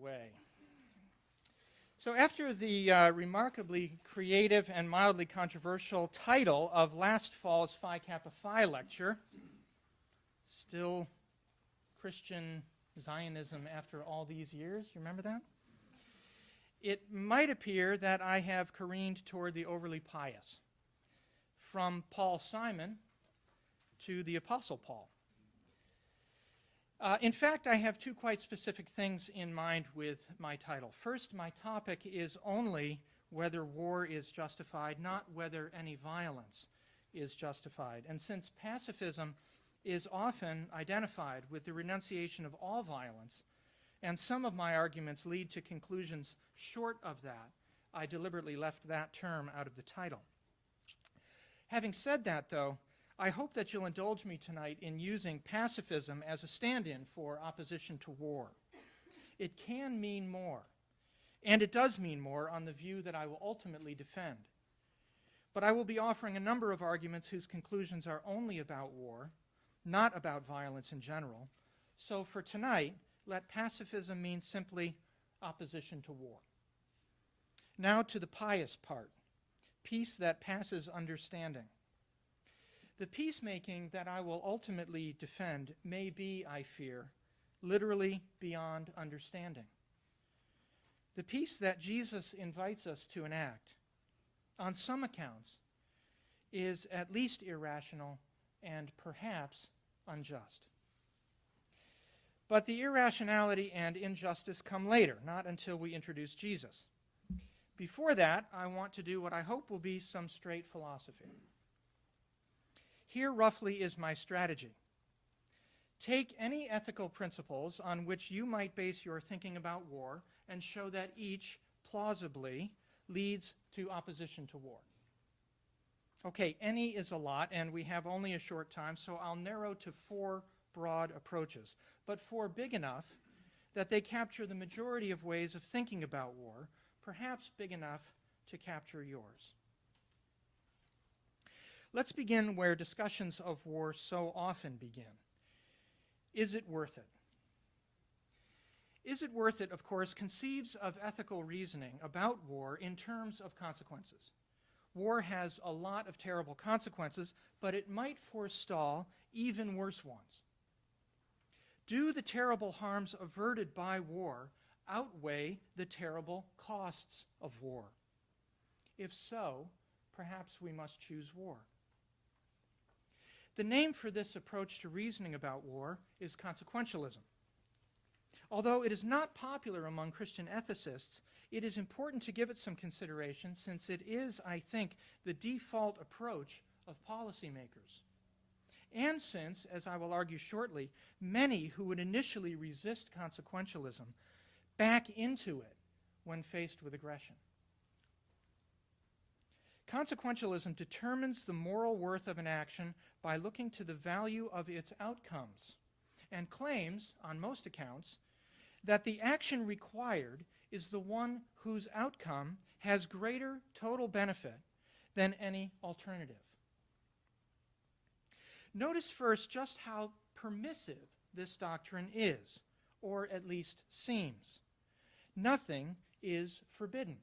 way. So after the remarkably creative and mildly controversial title of last fall's Phi Kappa Phi lecture, still Christian Zionism after all these years, you remember that? It might appear that I have careened toward the overly pious, from Paul Simon to the Apostle Paul. In fact, I have two quite specific things in mind with my title. First, my topic is only whether war is justified, not whether any violence is justified. And since pacifism is often identified with the renunciation of all violence, and some of my arguments lead to conclusions short of that, I deliberately left that term out of the title. Having said that, though, I hope that you'll indulge me tonight in using pacifism as a stand-in for opposition to war. It can mean more, and it does mean more on the view that I will ultimately defend. But I will be offering a number of arguments whose conclusions are only about war, not about violence in general. So for tonight, let pacifism mean simply opposition to war. Now to the pious part, peace that passes understanding. The peacemaking that I will ultimately defend may be, I fear, literally beyond understanding. The peace that Jesus invites us to enact, on some accounts, is at least irrational and perhaps unjust. But the irrationality and injustice come later, not until we introduce Jesus. Before that, I want to do what I hope will be some straight philosophy. Here roughly is my strategy. Take any ethical principles on which you might base your thinking about war and show that each plausibly leads to opposition to war. Okay, any is a lot, and we have only a short time, so I'll narrow to four broad approaches, but four big enough that they capture the majority of ways of thinking about war, perhaps big enough to capture yours. Let's begin where discussions of war so often begin. Is it worth it? Is it worth it, of course, conceives of ethical reasoning about war in terms of consequences. War has a lot of terrible consequences, but it might forestall even worse ones. Do the terrible harms averted by war outweigh the terrible costs of war? If so, perhaps we must choose war. The name for this approach to reasoning about war is consequentialism. Although it is not popular among Christian ethicists, it is important to give it some consideration since it is, I think, the default approach of policymakers. And since, as I will argue shortly, many who would initially resist consequentialism back into it when faced with aggression. Consequentialism determines the moral worth of an action by looking to the value of its outcomes and claims, on most accounts, that the action required is the one whose outcome has greater total benefit than any alternative. Notice first just how permissive this doctrine is, or at least seems. Nothing is forbidden.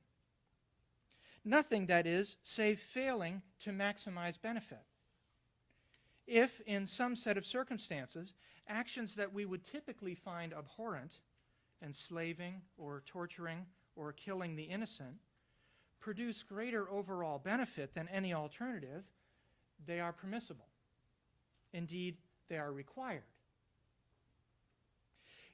Nothing, that is, save failing to maximize benefit. If, in some set of circumstances, actions that we would typically find abhorrent, enslaving or torturing or killing the innocent, produce greater overall benefit than any alternative, they are permissible. Indeed, they are required.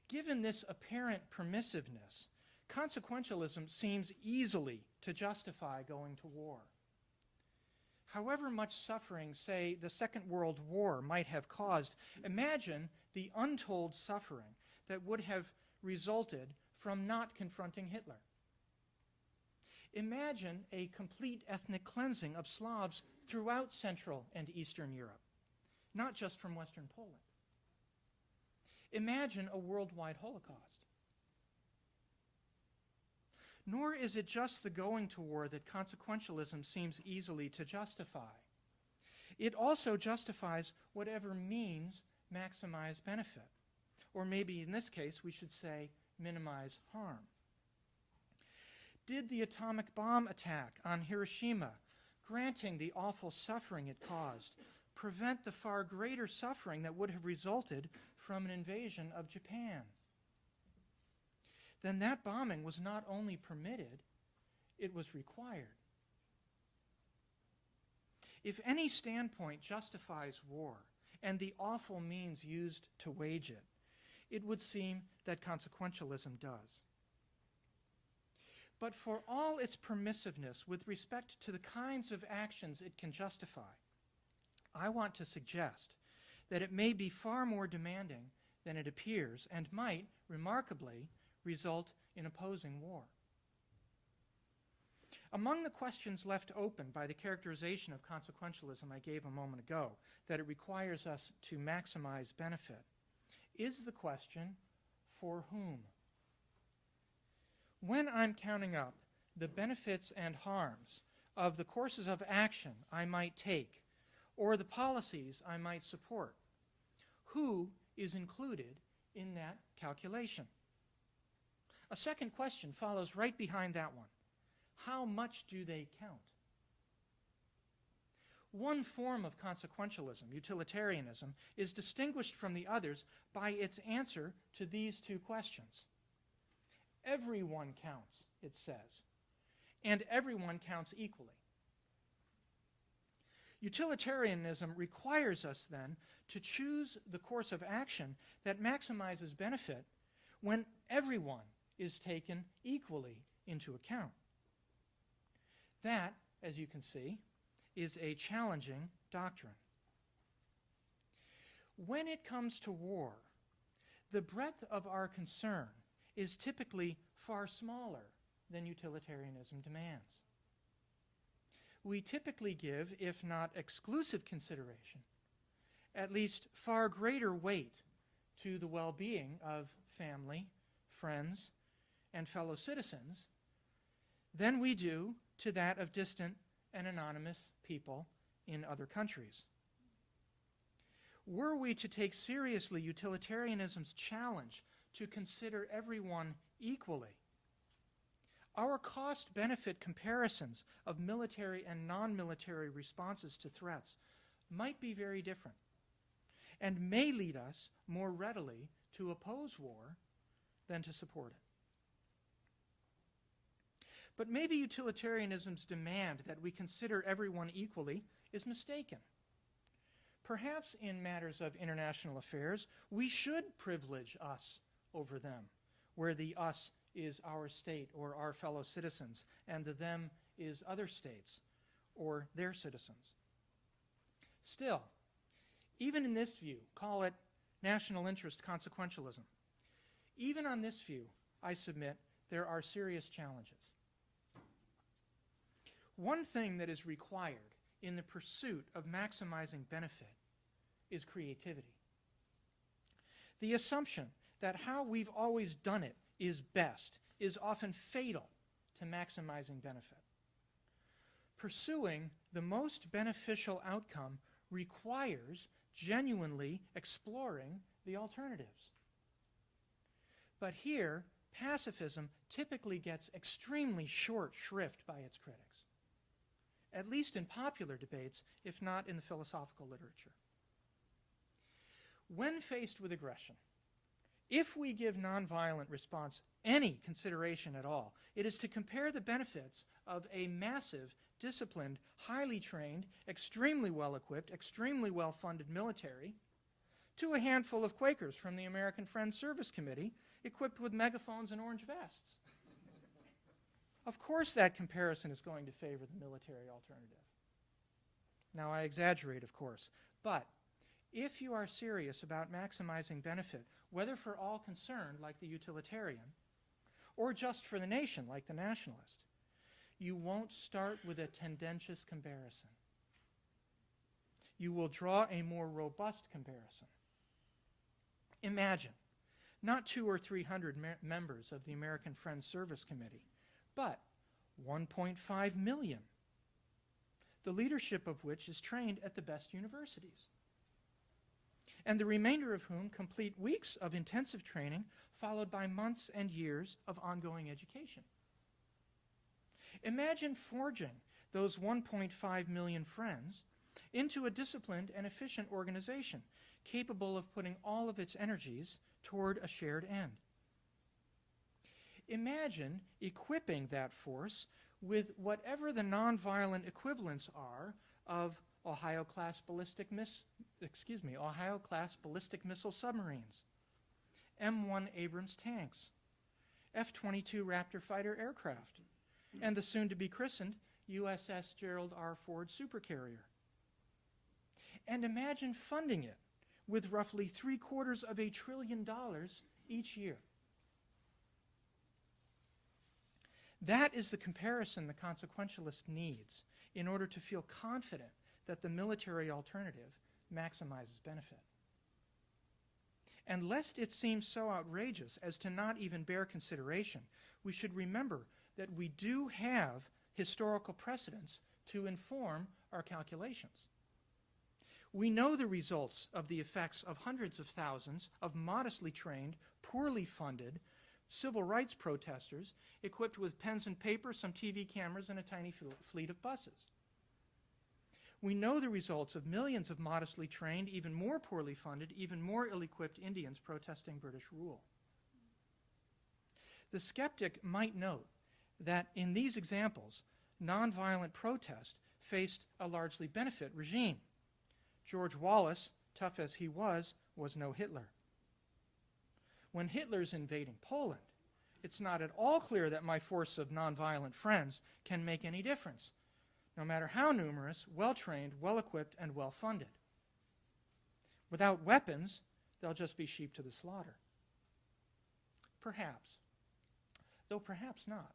Given this apparent permissiveness, consequentialism seems easily to justify going to war. However much suffering, say, the Second World War might have caused, imagine the untold suffering that would have resulted from not confronting Hitler. Imagine a complete ethnic cleansing of Slavs throughout Central and Eastern Europe, not just from Western Poland. Imagine a worldwide Holocaust. Nor is it just the going to war that consequentialism seems easily to justify. It also justifies whatever means maximize benefit. Or maybe in this case we should say minimize harm? Did the atomic bomb attack on Hiroshima, granting the awful suffering it caused, prevent the far greater suffering that would have resulted from an invasion of Japan? Then that bombing was not only permitted, it was required. If any standpoint justifies war and the awful means used to wage it, it would seem that consequentialism does. But for all its permissiveness with respect to the kinds of actions it can justify, I want to suggest that it may be far more demanding than it appears and might, remarkably, result in opposing war. Among the questions left open by the characterization of consequentialism I gave a moment ago, that it requires us to maximize benefit, is the question, for whom? When I'm counting up the benefits and harms of the courses of action I might take or the policies I might support, who is included in that calculation? A second question follows right behind that one. How much do they count? One form of consequentialism, utilitarianism, is distinguished from the others by its answer to these two questions. Everyone counts, it says, and everyone counts equally. Utilitarianism requires us then to choose the course of action that maximizes benefit when everyone is taken equally into account. That, as you can see, is a challenging doctrine. When it comes to war, the breadth of our concern is typically far smaller than utilitarianism demands. We typically give, if not exclusive consideration, at least far greater weight to the well-being of family, friends, and fellow citizens than we do to that of distant and anonymous people in other countries. Were we to take seriously utilitarianism's challenge to consider everyone equally, our cost-benefit comparisons of military and non-military responses to threats might be very different and may lead us more readily to oppose war than to support it. But maybe utilitarianism's demand that we consider everyone equally is mistaken. Perhaps in matters of international affairs, we should privilege us over them, where the us is our state or our fellow citizens, and the them is other states or their citizens. Still, even in this view, call it national interest consequentialism, even on this view, I submit, there are serious challenges. One thing that is required in the pursuit of maximizing benefit is creativity. The assumption that how we've always done it is best is often fatal to maximizing benefit. Pursuing the most beneficial outcome requires genuinely exploring the alternatives. But here, pacifism typically gets extremely short shrift by its critics, at least in popular debates, if not in the philosophical literature. When faced with aggression, if we give nonviolent response any consideration at all, it is to compare the benefits of a massive, disciplined, highly trained, extremely well-equipped, extremely well-funded military to a handful of Quakers from the American Friends Service Committee equipped with megaphones and orange vests. Of course that comparison is going to favor the military alternative. Now I exaggerate, of course, but if you are serious about maximizing benefit, whether for all concerned, like the utilitarian, or just for the nation, like the nationalist, you won't start with a tendentious comparison. You will draw a more robust comparison. Imagine, not 200 or 300 members of the American Friends Service Committee, but 1.5 million, the leadership of which is trained at the best universities, and the remainder of whom complete weeks of intensive training followed by months and years of ongoing education. Imagine forging those 1.5 million friends into a disciplined and efficient organization capable of putting all of its energies toward a shared end. Imagine equipping that force with whatever the nonviolent equivalents are of Ohio-class ballistic missile submarines, M1 Abrams tanks, F-22 Raptor fighter aircraft, and the soon-to-be christened USS Gerald R. Ford supercarrier. And imagine funding it with roughly $750 billion each year. That is the comparison the consequentialist needs in order to feel confident that the military alternative maximizes benefit. And lest it seem so outrageous as to not even bear consideration, we should remember that we do have historical precedents to inform our calculations. We know the results of the effects of hundreds of thousands of modestly trained, poorly funded civil rights protesters equipped with pens and paper, some TV cameras, and a tiny fleet of buses. We know the results of millions of modestly trained, even more poorly funded, even more ill-equipped Indians protesting British rule. The skeptic might note that in these examples, nonviolent protest faced a largely benefit regime. George Wallace, tough as he was no Hitler. When Hitler's invading Poland, it's not at all clear that my force of nonviolent friends can make any difference, no matter how numerous, well-trained, well-equipped, and well-funded. Without weapons, they'll just be sheep to the slaughter. Perhaps, though perhaps not.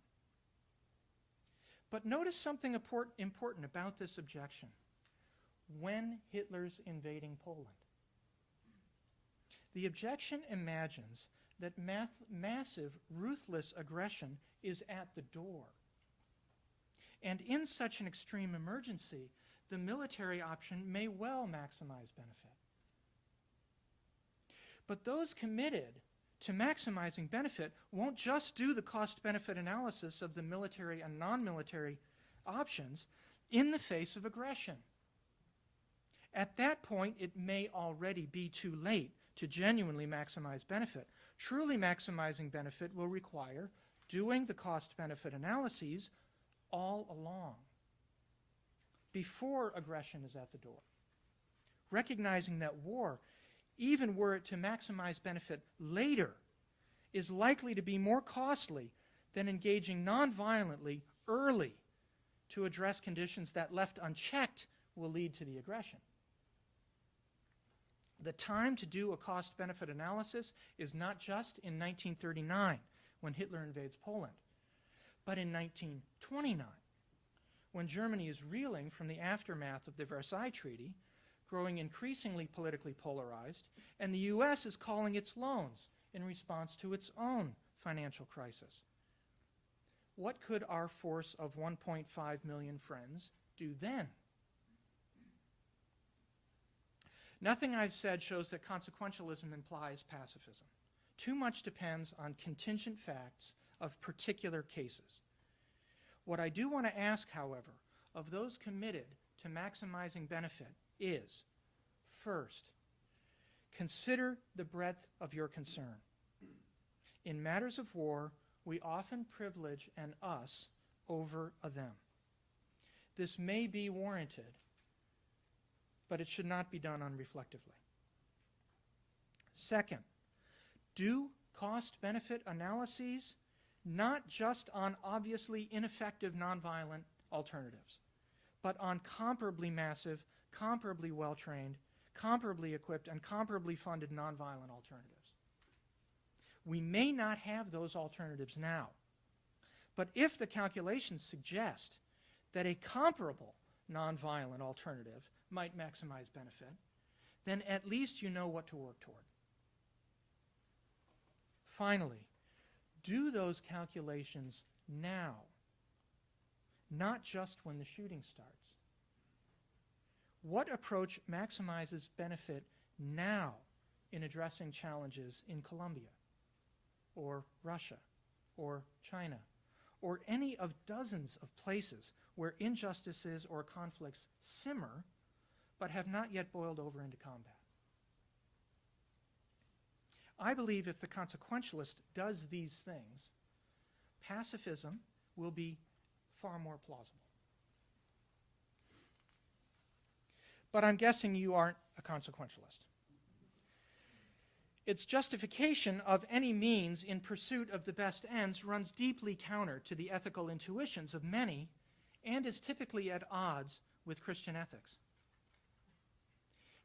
But notice something important about this objection. When Hitler's invading Poland, the objection imagines that massive, ruthless aggression is at the door. And in such an extreme emergency, the military option may well maximize benefit. But those committed to maximizing benefit won't just do the cost-benefit analysis of the military and non-military options in the face of aggression. At that point, it may already be too late to genuinely maximize benefit. Truly maximizing benefit will require doing the cost-benefit analyses all along, before aggression is at the door. Recognizing that war, even were it to maximize benefit later, is likely to be more costly than engaging nonviolently early to address conditions that, left unchecked, will lead to the aggression. The time to do a cost-benefit analysis is not just in 1939, when Hitler invades Poland, but in 1929, when Germany is reeling from the aftermath of the Versailles Treaty, growing increasingly politically polarized, and the U.S. is calling its loans in response to its own financial crisis. What could our force of 1.5 million friends do then? Nothing I've said shows that consequentialism implies pacifism. Too much depends on contingent facts of particular cases. What I do want to ask, however, of those committed to maximizing benefit is, first, consider the breadth of your concern. In matters of war, we often privilege an us over a them. This may be warranted, but it should not be done unreflectively. Second, do cost-benefit analyses not just on obviously ineffective nonviolent alternatives, but on comparably massive, comparably well-trained, comparably equipped, and comparably funded nonviolent alternatives. We may not have those alternatives now, but if the calculations suggest that a comparable nonviolent alternative might maximize benefit, then at least you know what to work toward. Finally, do those calculations now, not just when the shooting starts. What approach maximizes benefit now in addressing challenges in Colombia? or Russia or China or any of dozens of places where injustices or conflicts simmer but have not yet boiled over into combat. I believe if the consequentialist does these things, pacifism will be far more plausible. But I'm guessing you aren't a consequentialist. Its justification of any means in pursuit of the best ends runs deeply counter to the ethical intuitions of many and is typically at odds with Christian ethics.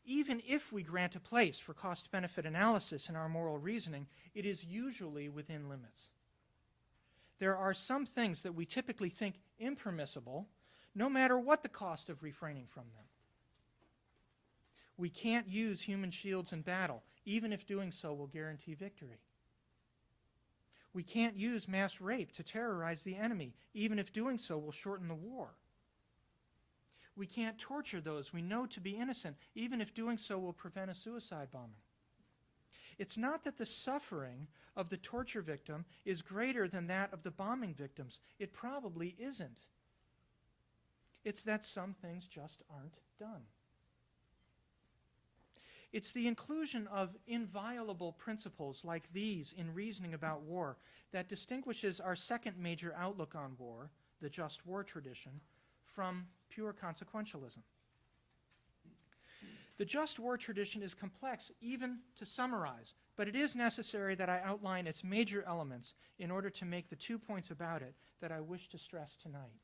Even if we grant a place for cost-benefit analysis in our moral reasoning, it is usually within limits. There are some things that we typically think impermissible, no matter what the cost of refraining from them. We can't use human shields in battle, even if doing so will guarantee victory. We can't use mass rape to terrorize the enemy, even if doing so will shorten the war. We can't torture those we know to be innocent, even if doing so will prevent a suicide bombing. It's not that the suffering of the torture victim is greater than that of the bombing victims. It probably isn't. It's that some things just aren't done. It's the inclusion of inviolable principles like these in reasoning about war that distinguishes our second major outlook on war, the just war tradition, from pure consequentialism. The just war tradition is complex even to summarize, but it is necessary that I outline its major elements in order to make the 2 points about it that I wish to stress tonight.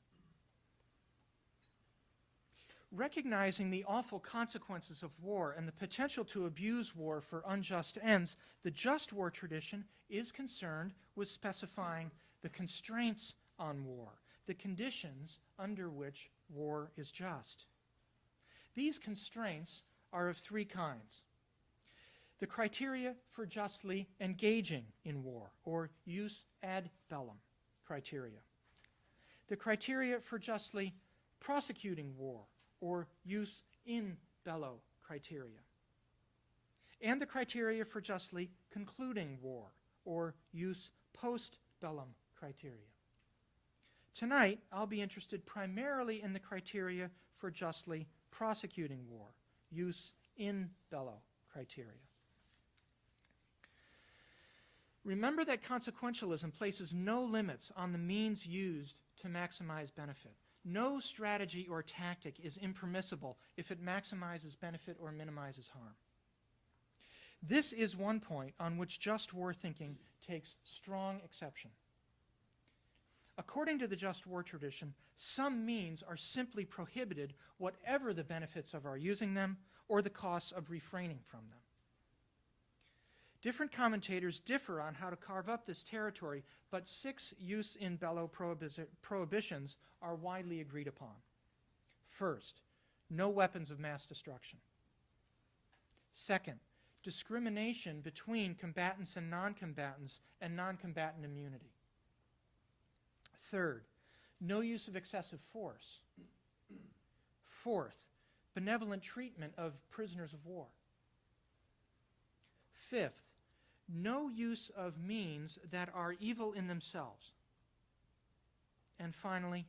Recognizing the awful consequences of war and the potential to abuse war for unjust ends, the just war tradition is concerned with specifying the constraints on war, the conditions under which war is just. These constraints are of three kinds. The criteria for justly engaging in war, or jus ad bellum criteria. The criteria for justly prosecuting war, or jus in bello criteria. And the criteria for justly concluding war, or jus post bellum criteria. Tonight, I'll be interested primarily in the criteria for justly prosecuting war, jus in bello criteria. Remember that consequentialism places no limits on the means used to maximize benefit. No strategy or tactic is impermissible if it maximizes benefit or minimizes harm. This is one point on which just war thinking takes strong exception. According to the just war tradition, some means are simply prohibited, whatever the benefits of our using them or the costs of refraining from them. Different commentators differ on how to carve up this territory, but 6 jus in bello prohibitions are widely agreed upon. First, no weapons of mass destruction. Second, discrimination between combatants and non-combatants and non-combatant immunity. Third, no use of excessive force. Fourth, benevolent treatment of prisoners of war. Fifth, no use of means that are evil in themselves. And finally,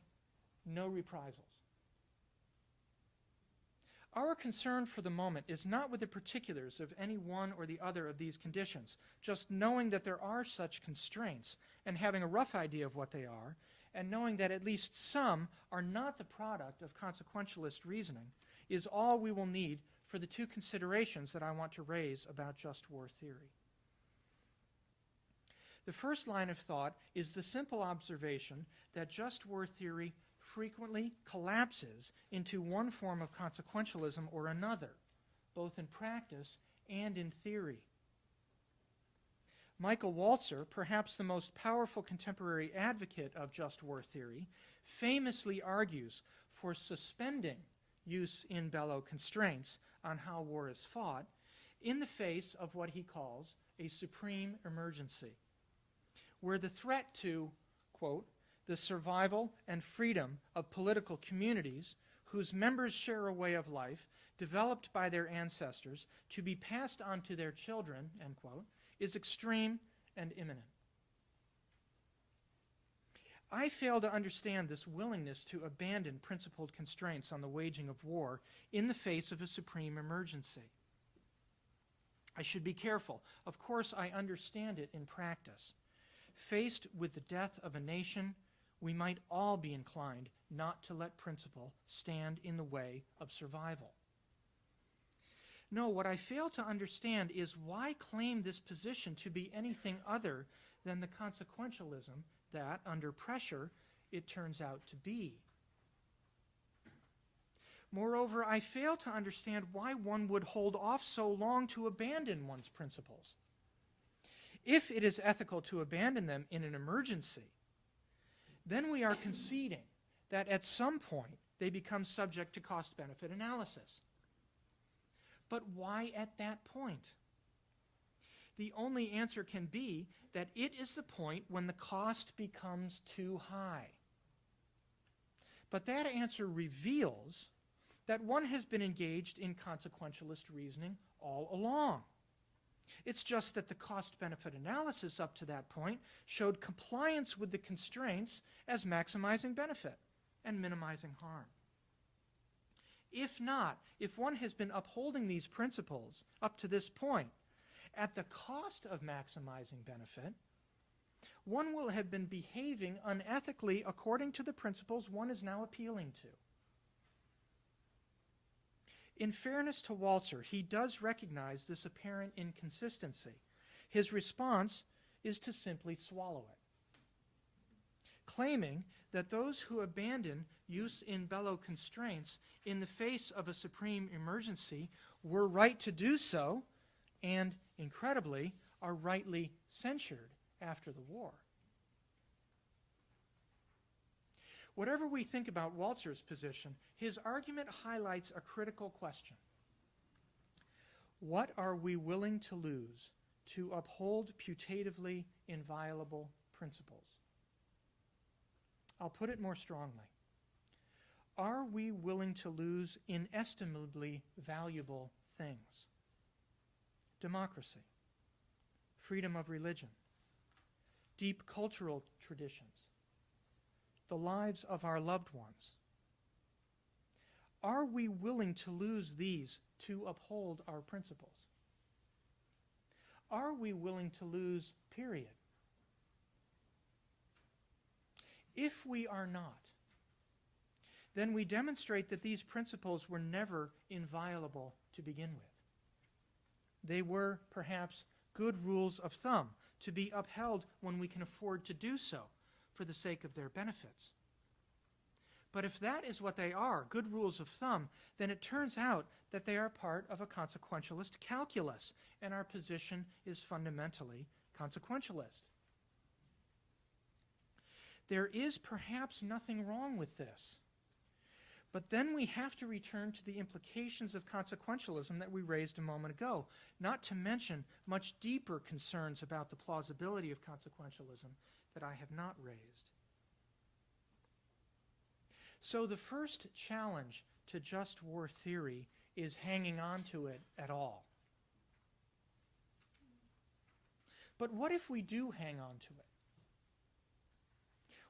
no reprisals. Our concern for the moment is not with the particulars of any one or the other of these conditions, just knowing that there are such constraints and having a rough idea of what they are, and knowing that at least some are not the product of consequentialist reasoning, is all we will need for the 2 considerations that I want to raise about just war theory. The first line of thought is the simple observation that just war theory frequently collapses into one form of consequentialism or another, both in practice and in theory. Michael Walzer, perhaps the most powerful contemporary advocate of just war theory, famously argues for suspending jus in bello constraints on how war is fought in the face of what he calls a supreme emergency, where the threat to, quote, the survival and freedom of political communities whose members share a way of life developed by their ancestors to be passed on to their children, end quote, is extreme and imminent. I fail to understand this willingness to abandon principled constraints on the waging of war in the face of a supreme emergency. I should be careful. Of course, I understand it in practice. Faced with the death of a nation, we might all be inclined not to let principle stand in the way of survival. No, what I fail to understand is why claim this position to be anything other than the consequentialism that, under pressure, it turns out to be. Moreover, I fail to understand why one would hold off so long to abandon one's principles. If it is ethical to abandon them in an emergency, then we are conceding that at some point they become subject to cost-benefit analysis. But why at that point? The only answer can be that it is the point when the cost becomes too high. But that answer reveals that one has been engaged in consequentialist reasoning all along. It's just that the cost-benefit analysis up to that point showed compliance with the constraints as maximizing benefit and minimizing harm. If not, if one has been upholding these principles up to this point at the cost of maximizing benefit, one will have been behaving unethically according to the principles one is now appealing to. In fairness to Walzer, he does recognize this apparent inconsistency. His response is to simply swallow it, claiming that those who abandon jus in bello constraints in the face of a supreme emergency were right to do so and, incredibly, are rightly censured after the war. Whatever we think about Walzer's position, his argument highlights a critical question. What are we willing to lose to uphold putatively inviolable principles? I'll put it more strongly. Are we willing to lose inestimably valuable things? Democracy, freedom of religion, deep cultural traditions, the lives of our loved ones. Are we willing to lose these to uphold our principles? Are we willing to lose, period? If we are not, then we demonstrate that these principles were never inviolable to begin with. They were, perhaps, good rules of thumb to be upheld when we can afford to do so for the sake of their benefits. But if that is what they are, good rules of thumb, then it turns out that they are part of a consequentialist calculus, and our position is fundamentally consequentialist. There is perhaps nothing wrong with this. But then we have to return to the implications of consequentialism that we raised a moment ago, not to mention much deeper concerns about the plausibility of consequentialism that I have not raised. So the first challenge to just war theory is hanging on to it at all. But what if we do hang on to it?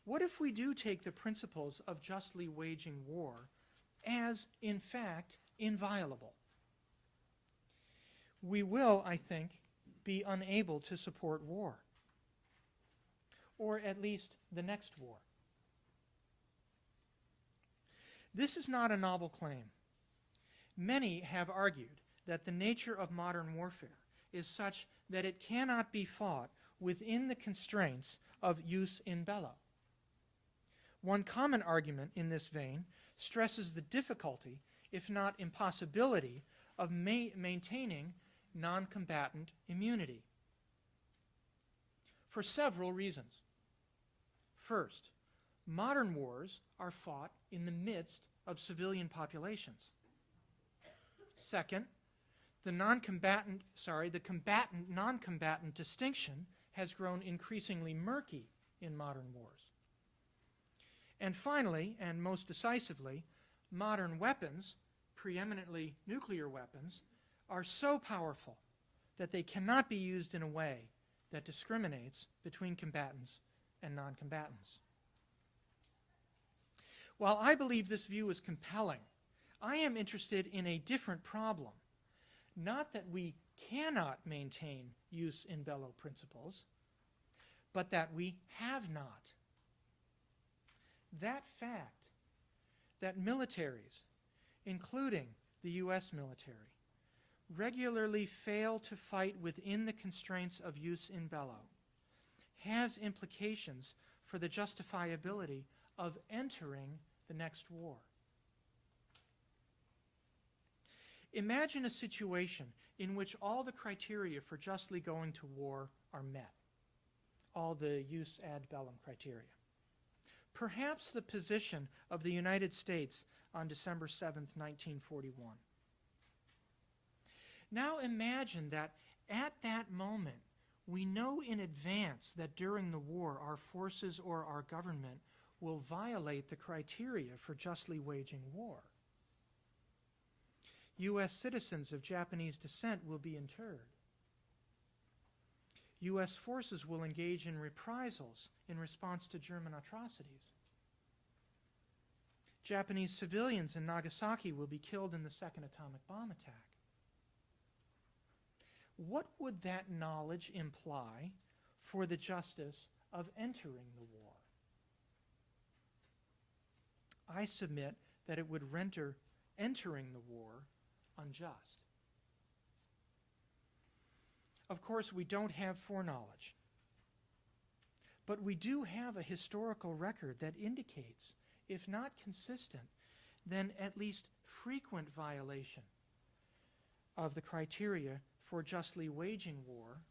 What if we do take the principles of justly waging war as, in fact, inviolable? We will, I think, be unable to support war, or at least the next war. This is not a novel claim. Many have argued that the nature of modern warfare is such that it cannot be fought within the constraints of jus in bello. One common argument in this vein stresses the difficulty, if not impossibility, of maintaining non-combatant immunity for several reasons. First, modern wars are fought in the midst of civilian populations. Second, the combatant-non-combatant distinction has grown increasingly murky in modern wars. And finally, and most decisively, modern weapons, preeminently nuclear weapons, are so powerful that they cannot be used in a way that discriminates between combatants and non-combatants. While I believe this view is compelling, I am interested in a different problem. Not that we cannot maintain jus in bello principles, but that we have not. That fact that militaries, including the U.S. military, regularly fail to fight within the constraints of jus in bello has implications for the justifiability of entering the next war. Imagine a situation in which all the criteria for justly going to war are met, all the jus ad bellum criteria. Perhaps the position of the United States on December 7th, 1941. Now imagine that at that moment, we know in advance that during the war our forces or our government will violate the criteria for justly waging war. U.S. citizens of Japanese descent will be interred. U.S. forces will engage in reprisals in response to German atrocities. Japanese civilians in Nagasaki will be killed in the second atomic bomb attack. What would that knowledge imply for the justice of entering the war? I submit that it would render entering the war unjust. Of course, we don't have foreknowledge, but we do have a historical record that indicates, if not consistent, then at least frequent violation of the criteria for justly waging war,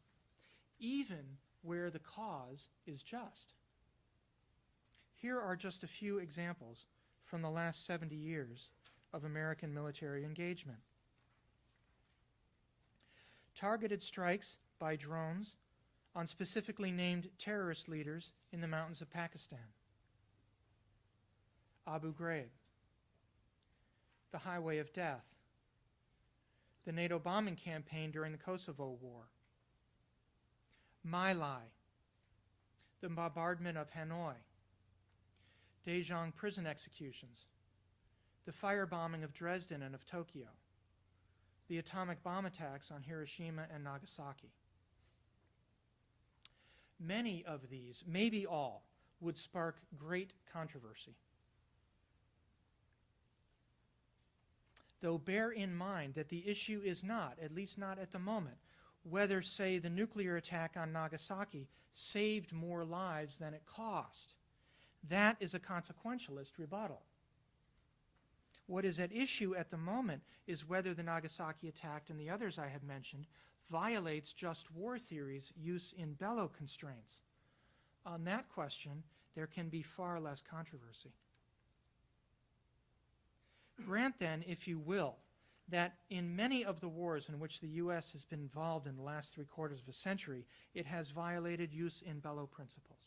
even where the cause is just. Here are just a few examples from the last 70 years of American military engagement. Targeted strikes by drones on specifically named terrorist leaders in the mountains of Pakistan. Abu Ghraib, the Highway of Death, the NATO bombing campaign during the Kosovo War, My Lai, the bombardment of Hanoi, Daejeon prison executions, the firebombing of Dresden and of Tokyo, the atomic bomb attacks on Hiroshima and Nagasaki. Many of these, maybe all, would spark great controversy. Though bear in mind that the issue is not, at least not at the moment, whether, say, the nuclear attack on Nagasaki saved more lives than it cost. That is a consequentialist rebuttal. What is at issue at the moment is whether the Nagasaki attack and the others I have mentioned violates just war theory's jus in bello constraints. On that question, there can be far less controversy. Grant then, if you will, that in many of the wars in which the U.S. has been involved in the last 3/4 of a century, it has violated jus in bello principles.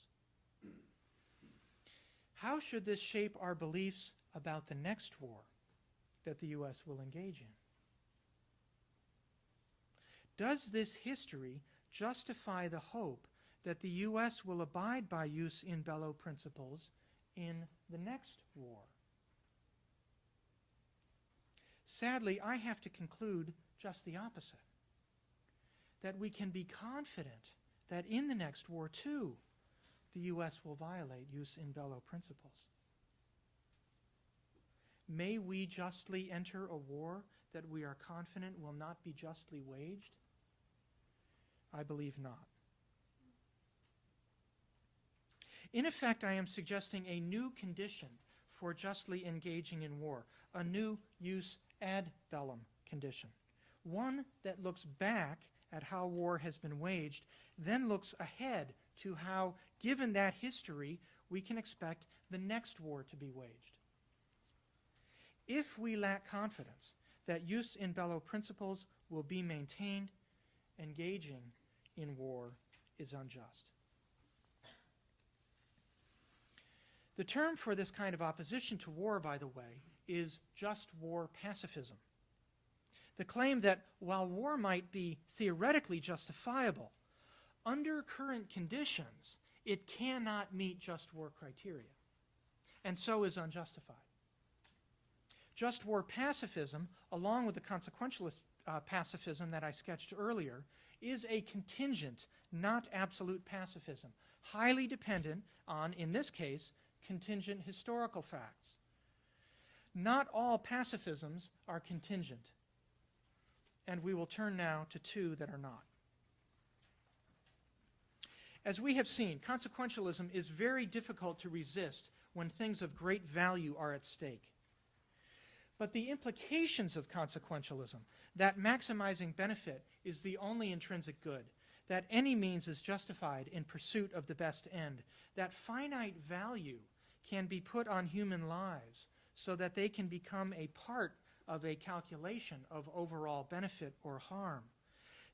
How should this shape our beliefs about the next war that the U.S. will engage in? Does this history justify the hope that the U.S. will abide by jus in bello principles in the next war? Sadly, I have to conclude just the opposite, that we can be confident that in the next war, too, the U.S. will violate jus in bello principles. May we justly enter a war that we are confident will not be justly waged? I believe not. In effect, I am suggesting a new condition for justly engaging in war, a new jus ad bellum condition, one that looks back at how war has been waged, then looks ahead to how, given that history, we can expect the next war to be waged. If we lack confidence that jus in bello principles will be maintained, engaging in war is unjust. The term for this kind of opposition to war, by the way, is just war pacifism. The claim that while war might be theoretically justifiable, under current conditions, it cannot meet just war criteria. and so is unjustified. Just war pacifism, along with the consequentialist pacifism that I sketched earlier, is a contingent, not absolute pacifism, highly dependent on, in this case, contingent historical facts. Not all pacifisms are contingent, and we will turn now to two that are not. As we have seen, consequentialism is very difficult to resist when things of great value are at stake. But the implications of consequentialism, that maximizing benefit is the only intrinsic good, that any means is justified in pursuit of the best end, that finite value can be put on human lives so that they can become a part of a calculation of overall benefit or harm.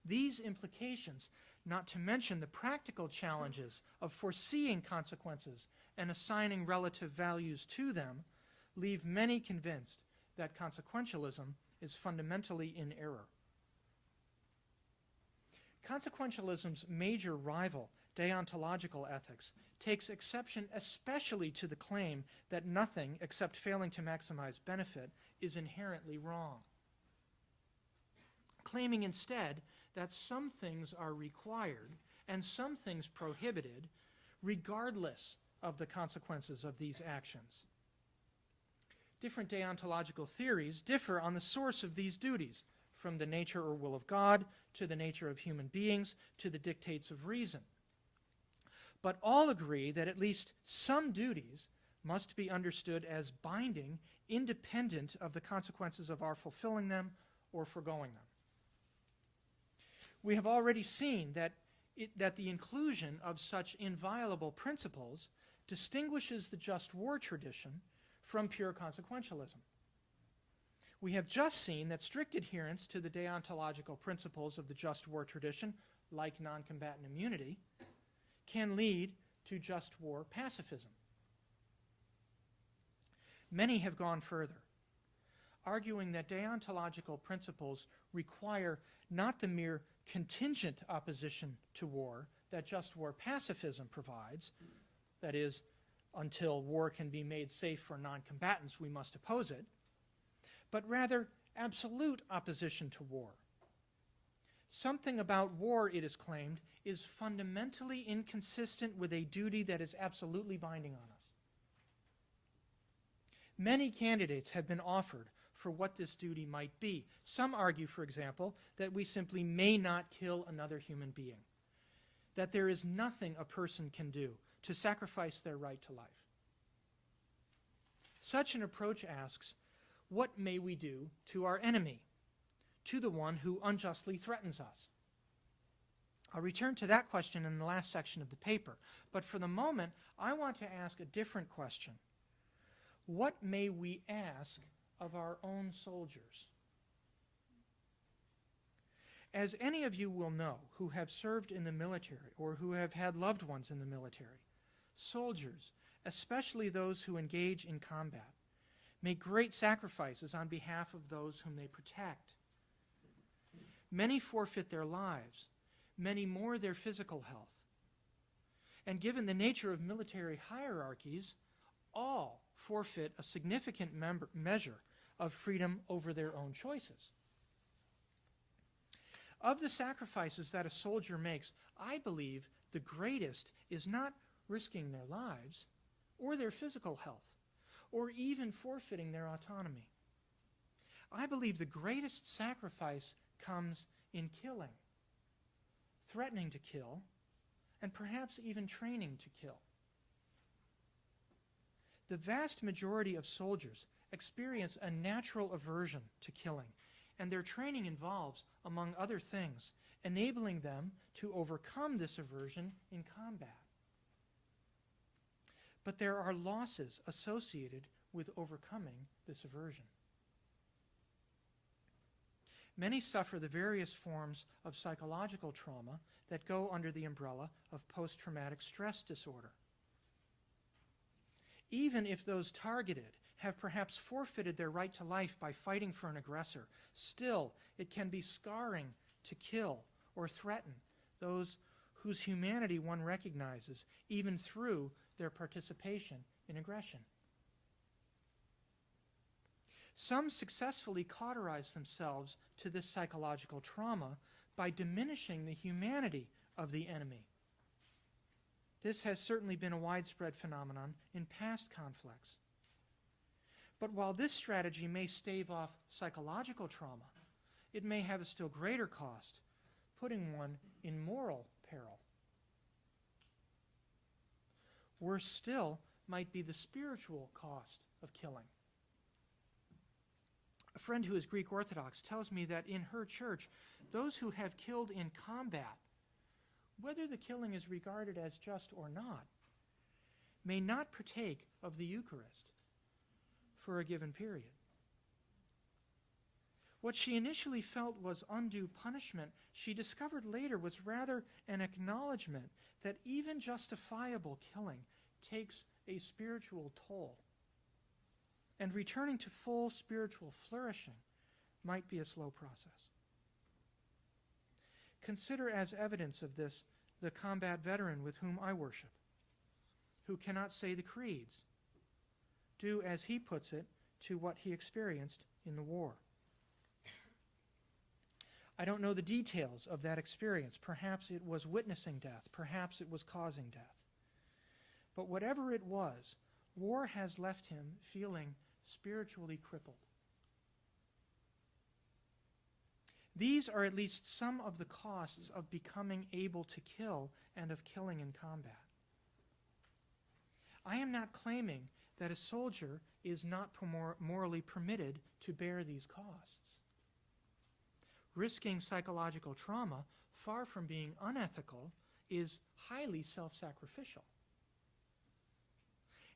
These implications, not to mention the practical challenges of foreseeing consequences and assigning relative values to them, leave many convinced that consequentialism is fundamentally in error. Consequentialism's major rival, deontological ethics, takes exception especially to the claim that nothing except failing to maximize benefit is inherently wrong, claiming instead that some things are required and some things prohibited regardless of the consequences of these actions. Different deontological theories differ on the source of these duties, from the nature or will of God to the nature of human beings to the dictates of reason. But all agree that at least some duties must be understood as binding, independent of the consequences of our fulfilling them or foregoing them. We have already seen that the inclusion of such inviolable principles distinguishes the just war tradition from pure consequentialism. We have just seen that strict adherence to the deontological principles of the just war tradition, like non-combatant immunity, can lead to just war pacifism. Many have gone further, arguing that deontological principles require not the mere contingent opposition to war that just war pacifism provides, that is, until war can be made safe for non-combatants, we must oppose it, but rather absolute opposition to war. Something about war, it is claimed, is fundamentally inconsistent with a duty that is absolutely binding on us. Many candidates have been offered for what this duty might be. Some argue, for example, that we simply may not kill another human being, that there is nothing a person can do to sacrifice their right to life. Such an approach asks, what may we do to our enemy, to the one who unjustly threatens us? I'll return to that question in the last section of the paper, but for the moment, I want to ask a different question. What may we ask of our own soldiers? As any of you will know who have served in the military or who have had loved ones in the military, soldiers, especially those who engage in combat, make great sacrifices on behalf of those whom they protect. Many forfeit their lives, many more their physical health. And given the nature of military hierarchies, all forfeit a significant measure of freedom over their own choices. Of the sacrifices that a soldier makes, I believe the greatest is not risking their lives or their physical health, or even forfeiting their autonomy. I believe the greatest sacrifice comes in killing, threatening to kill, and perhaps even training to kill. The vast majority of soldiers experience a natural aversion to killing, and their training involves, among other things, enabling them to overcome this aversion in combat. But there are losses associated with overcoming this aversion. Many suffer the various forms of psychological trauma that go under the umbrella of post-traumatic stress disorder. Even if those targeted have perhaps forfeited their right to life by fighting for an aggressor, still it can be scarring to kill or threaten those whose humanity one recognizes even through their participation in aggression. Some successfully cauterize themselves to this psychological trauma by diminishing the humanity of the enemy. This has certainly been a widespread phenomenon in past conflicts. But while this strategy may stave off psychological trauma, it may have a still greater cost, putting one in moral peril. Worse still might be the spiritual cost of killing. A friend who is Greek Orthodox tells me that in her church, those who have killed in combat, whether the killing is regarded as just or not, may not partake of the Eucharist for a given period. What she initially felt was undue punishment, she discovered later was rather an acknowledgement that even justifiable killing takes a spiritual toll. And returning to full spiritual flourishing might be a slow process. Consider as evidence of this the combat veteran with whom I worship, who cannot say the creeds, due, as he puts it, to what he experienced in the war. I don't know the details of that experience. Perhaps it was witnessing death. Perhaps it was causing death. But whatever it was, war has left him feeling spiritually crippled. These are at least some of the costs of becoming able to kill and of killing in combat. I am not claiming that a soldier is not morally permitted to bear these costs. Risking psychological trauma, far from being unethical, is highly self-sacrificial.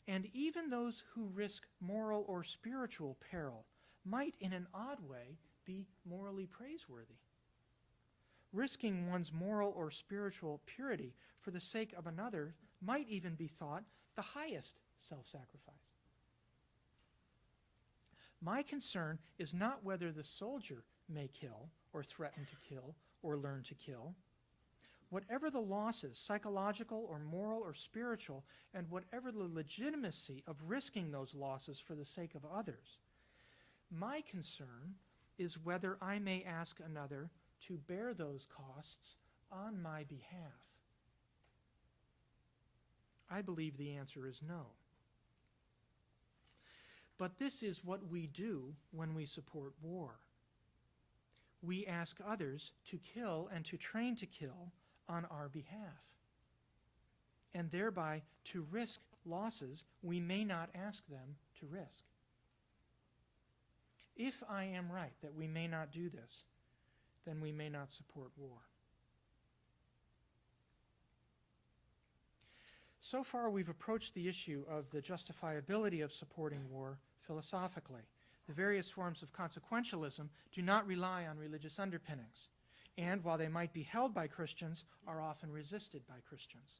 And even those who risk moral or spiritual peril might, in an odd way, be morally praiseworthy. Risking one's moral or spiritual purity for the sake of another might even be thought the highest self-sacrifice. My concern is not whether the soldier may kill or threaten to kill or learn to kill. Whatever the losses, psychological or moral or spiritual, and whatever the legitimacy of risking those losses for the sake of others, my concern is whether I may ask another to bear those costs on my behalf. I believe the answer is no. But this is what we do when we support war. We ask others to kill and to train to kill on our behalf, and thereby to risk losses we may not ask them to risk. If I am right that we may not do this, then we may not support war. So far, we've approached the issue of the justifiability of supporting war philosophically. The various forms of consequentialism do not rely on religious underpinnings, and while they might be held by Christians, are often resisted by Christians.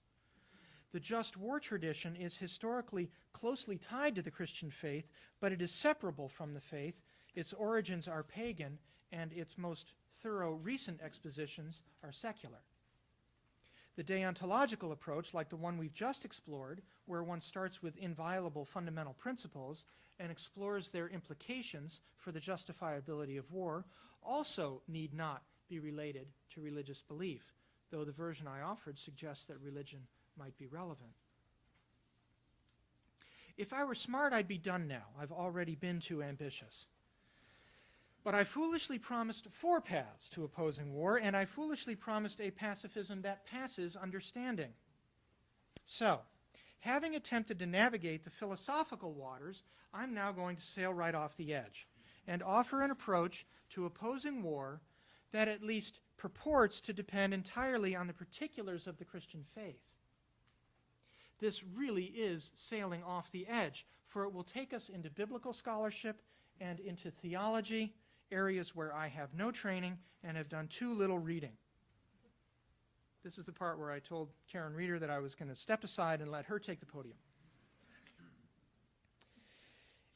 The just war tradition is historically closely tied to the Christian faith, but it is separable from the faith. Its origins are pagan, and its most thorough recent expositions are secular. The deontological approach, like the one we've just explored, where one starts with inviolable fundamental principles and explores their implications for the justifiability of war, also need not be related to religious belief, though the version I offered suggests that religion might be relevant. If I were smart, I'd be done now. I've already been too ambitious. But I foolishly promised 4 paths to opposing war, and I foolishly promised a pacifism that passes understanding. So, having attempted to navigate the philosophical waters, I'm now going to sail right off the edge and offer an approach to opposing war that at least purports to depend entirely on the particulars of the Christian faith. This really is sailing off the edge, for it will take us into biblical scholarship and into theology, areas where I have no training and have done too little reading. This is the part where I told Karen Reeder that I was going to step aside and let her take the podium.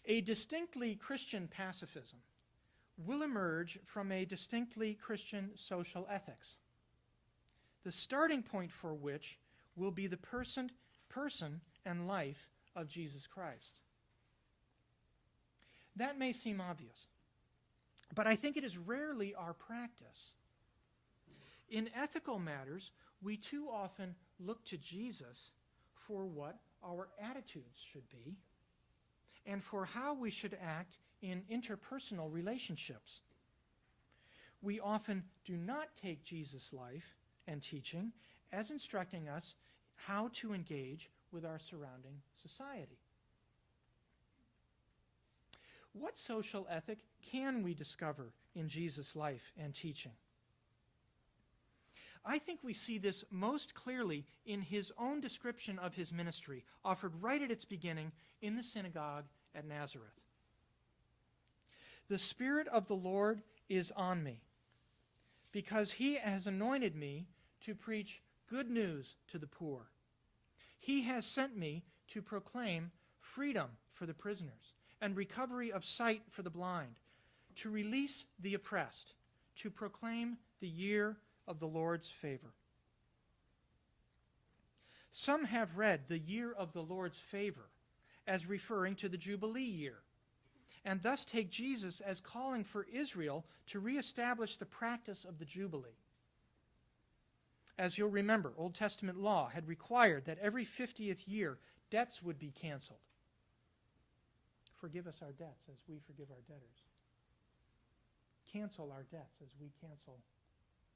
A distinctly Christian pacifism will emerge from a distinctly Christian social ethics, the starting point for which will be the person and life of Jesus Christ. That may seem obvious, but I think it is rarely our practice. In ethical matters, we too often look to Jesus for what our attitudes should be and for how we should act in interpersonal relationships. We often do not take Jesus' life and teaching as instructing us how to engage with our surrounding society. What social ethic can we discover in Jesus' life and teaching? I think we see this most clearly in his own description of his ministry, offered right at its beginning in the synagogue at Nazareth. The Spirit of the Lord is on me, because he has anointed me to preach good news to the poor. He has sent me to proclaim freedom for the prisoners and recovery of sight for the blind, to release the oppressed, to proclaim the year of the Lord's favor. Some have read the year of the Lord's favor as referring to the Jubilee year, and thus take Jesus as calling for Israel to reestablish the practice of the Jubilee. As you'll remember, Old Testament law had required that every 50th year debts would be canceled. Forgive us our debts as we forgive our debtors. Cancel our debts as we cancel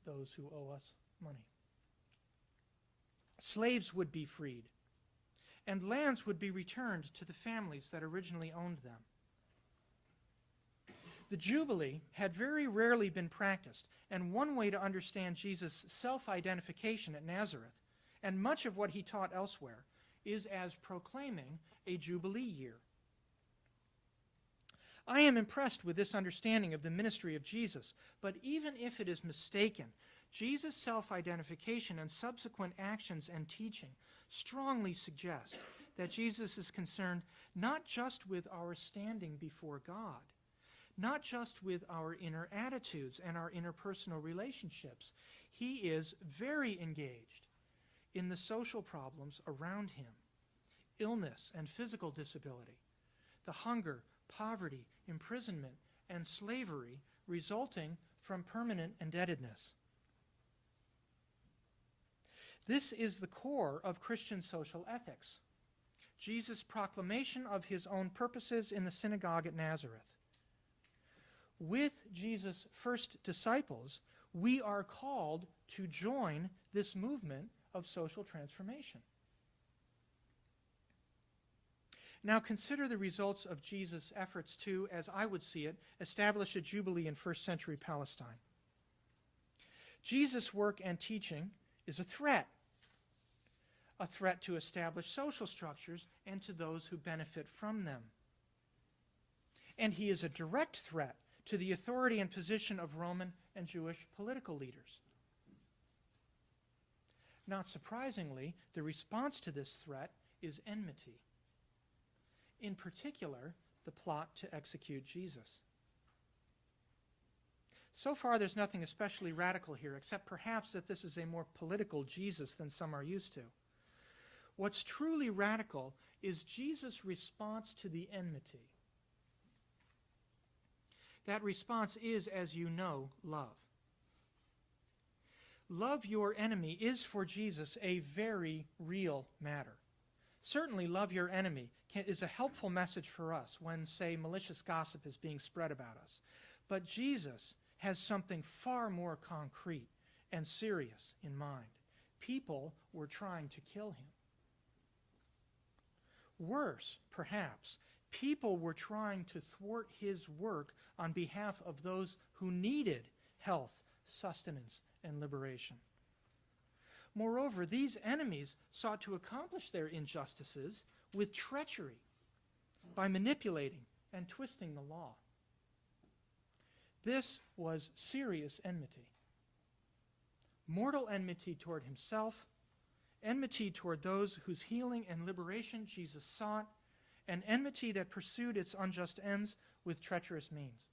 those who owe us money. Slaves would be freed, and lands would be returned to the families that originally owned them. The Jubilee had very rarely been practiced, and one way to understand Jesus' self-identification at Nazareth, and much of what he taught elsewhere, is as proclaiming a Jubilee year. I am impressed with this understanding of the ministry of Jesus, but even if it is mistaken, Jesus' self-identification and subsequent actions and teaching strongly suggest that Jesus is concerned not just with our standing before God, not just with our inner attitudes and our interpersonal relationships. He is very engaged in the social problems around him: illness and physical disability, the hunger, poverty, imprisonment, and slavery resulting from permanent indebtedness. This is the core of Christian social ethics: Jesus' proclamation of his own purposes in the synagogue at Nazareth. With Jesus' first disciples, we are called to join this movement of social transformation. Now consider the results of Jesus' efforts to, as I would see it, establish a jubilee in first century Palestine. Jesus' work and teaching is a threat to establish social structures and to those who benefit from them. And he is a direct threat to the authority and position of Roman and Jewish political leaders. Not surprisingly, the response to this threat is enmity. In particular, the plot to execute Jesus. So far, there's nothing especially radical here, except perhaps that this is a more political Jesus than some are used to. What's truly radical is Jesus' response to the enmity. That response is, as you know, love. Love your enemy is for Jesus a very real matter. Certainly, love your enemy is a helpful message for us when, say, malicious gossip is being spread about us. But Jesus has something far more concrete and serious in mind. People were trying to kill him. Worse, perhaps, people were trying to thwart his work on behalf of those who needed health, sustenance, and liberation. Moreover, these enemies sought to accomplish their injustices with treachery by manipulating and twisting the law. This was serious enmity. Mortal enmity toward himself, enmity toward those whose healing and liberation Jesus sought, and enmity that pursued its unjust ends with treacherous means.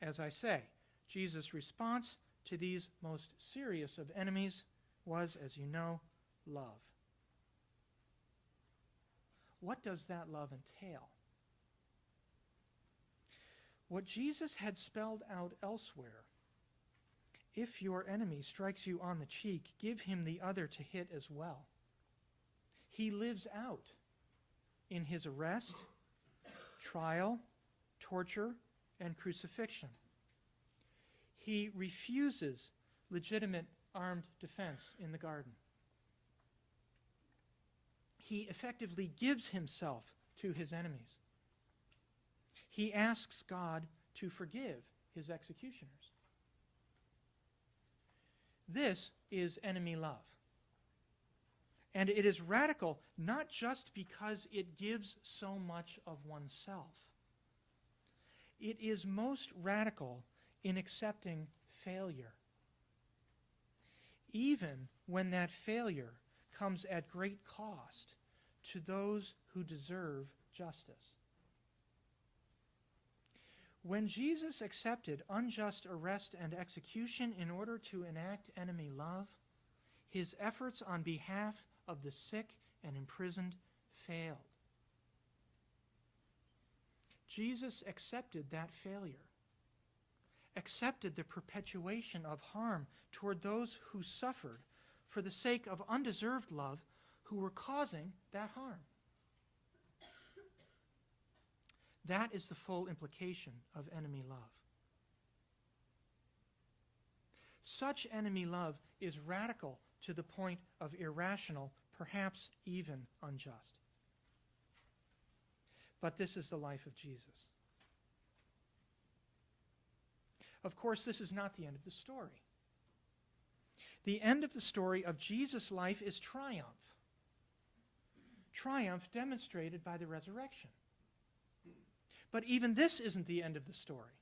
As I say, Jesus' response to these most serious of enemies was, as you know, love. What does that love entail? what Jesus had spelled out elsewhere, if your enemy strikes you on the cheek, give him the other to hit as well. He lives out in his arrest, trial, torture, and crucifixion. He refuses legitimate armed defense in the garden. He effectively gives himself to his enemies. He asks God to forgive his executioners. This is enemy love. And it is radical not just because it gives so much of oneself. It is most radical in accepting failure, even when that failure comes at great cost to those who deserve justice. When Jesus accepted unjust arrest and execution in order to enact enemy love, his efforts on behalf of the sick and imprisoned failed. Jesus accepted that failure, accepted the perpetuation of harm toward those who suffered for the sake of undeserved love who were causing that harm. That is the full implication of enemy love. Such enemy love is radical to the point of irrational, perhaps even unjust. But this is the life of Jesus. Of course, this is not the end of the story. The end of the story of Jesus' life is triumph. Triumph demonstrated by the resurrection. But even this isn't the end of the story.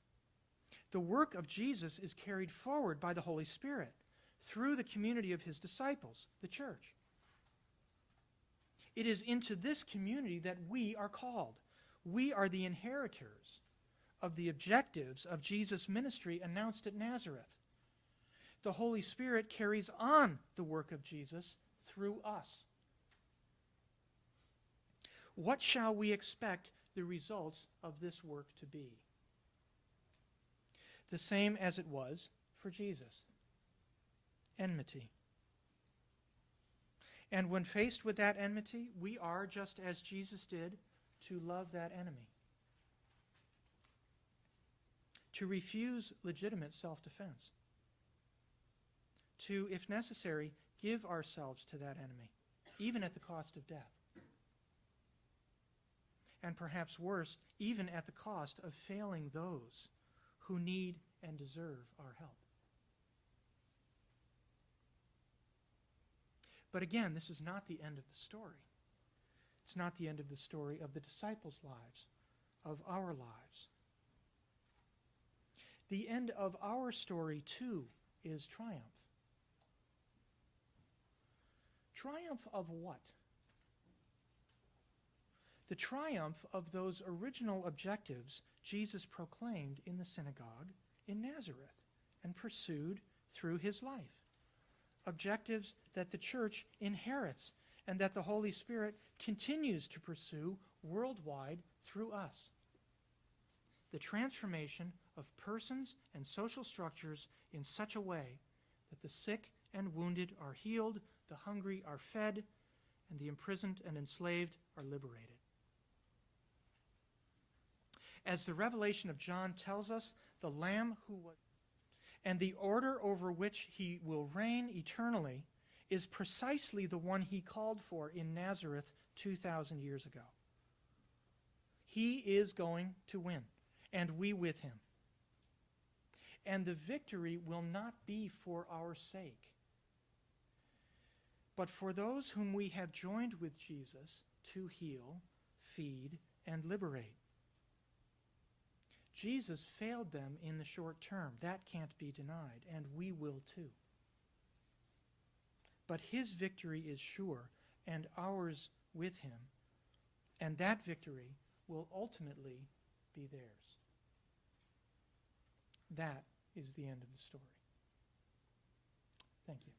The work of Jesus is carried forward by the Holy Spirit through the community of his disciples, the church. It is into this community that we are called. We are the inheritors of the objectives of Jesus' ministry announced at Nazareth. The Holy Spirit carries on the work of Jesus through us. What shall we expect the results of this work to be? The same as it was for Jesus: enmity. And when faced with that enmity, we are, just as Jesus did, to love that enemy, to refuse legitimate self-defense, to, if necessary, give ourselves to that enemy, even at the cost of death. And perhaps worse, even at the cost of failing those who need and deserve our help. But again, this is not the end of the story. It's not the end of the story of the disciples' lives, of our lives. The end of our story, too, is triumph. Triumph of what? The triumph of those original objectives Jesus proclaimed in the synagogue in Nazareth and pursued through his life. Objectives that the church inherits and that the Holy Spirit continues to pursue worldwide through us. The transformation of persons and social structures in such a way that the sick and wounded are healed, the hungry are fed, and the imprisoned and enslaved are liberated. As the revelation of John tells us, the Lamb who was, and the order over which he will reign eternally is precisely the one he called for in Nazareth 2,000 years ago. He is going to win, and we with him. And the victory will not be for our sake, but for those whom we have joined with Jesus to heal, feed, and liberate. Jesus failed them in the short term. That can't be denied, and we will too. But his victory is sure, and ours with him, and that victory will ultimately be theirs. That is the end of the story. Thank you.